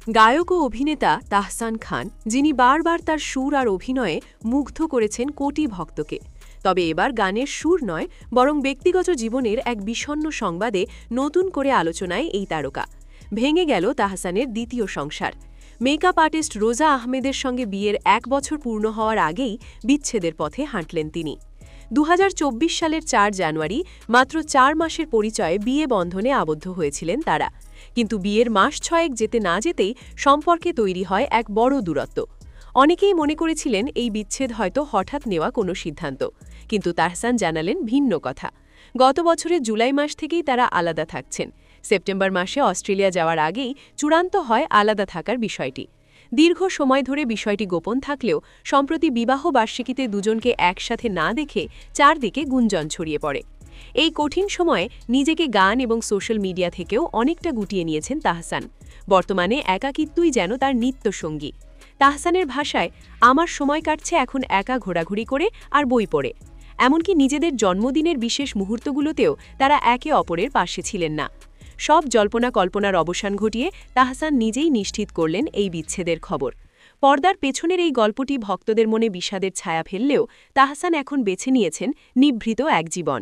গায়ক ও অভিনেতা তাহসান খান, যিনি বারবার তার সুর আর অভিনয়ে মুগ্ধ করেছেন কোটি ভক্তকে। তবে এবার গানের সুর নয়, বরং ব্যক্তিগত জীবনের এক বিষণ্ণ সংবাদে নতুন করে আলোচনায় এই তারকা। ভেঙে গেল তাহসানের দ্বিতীয় সংসার। মেকআপ আর্টিস্ট রোজা আহমেদের সঙ্গে বিয়ের 1 বছর পূর্ণ হওয়ার আগেই বিচ্ছেদের পথে হাঁটলেন তিনি। 2024 সালের 4 জানুয়ারি মাত্র 4 মাসের পরিচয়ে বিয়ে বন্ধনে আবদ্ধ হয়েছিলেন তারা। কিন্তু বিয়ের মাস 6 যেতে না যেতেই সম্পর্কে তৈরি হয় এক বড় দূরত্ব। অনেকেই মনে করেছিলেন এই বিচ্ছেদ হয়তো হঠাৎ নেওয়া কোনো সিদ্ধান্ত, কিন্তু তাহসান জানালেন ভিন্ন কথা। গত বছরের জুলাই মাস থেকেই তারা আলাদা থাকছেন। সেপ্টেম্বর মাসে অস্ট্রেলিয়া যাওয়ার আগেই চূড়ান্ত হয় আলাদা থাকার বিষয়টি। দীর্ঘ সময় ধরে বিষয়টি গোপন থাকলেও সম্প্রতি বিবাহ বার্ষিকীতে দুজনকে একসাথে না দেখে চারদিকে গুঞ্জন ছড়িয়ে পড়ে। এই কঠিন সময়ে নিজেকে গান এবং সোশ্যাল মিডিয়া থেকেও অনেকটা গুটিয়ে নিয়েছেন তাহসান। বর্তমানে একাকিত্বই যেন তার নিত্যসঙ্গী। তাহসানের ভাষায়, আমার সময় কাটছে এখন একা ঘোরাঘুরি করে আর বই পড়ে। এমনকি নিজেদের জন্মদিনের বিশেষ মুহূর্তগুলোতেও তারা একে অপরের পাশে ছিলেন না। সব জল্পনা কল্পনার অবসান ঘটিয়ে তাহসান নিজেই নিশ্চিত করলেন এই বিচ্ছেদের খবর। পর্দার পেছনের এই গল্পটি ভক্তদের মনে বিষাদের ছায়া ফেললেও তাহসান এখন বেছে নিয়েছেন নিভৃত এক জীবন।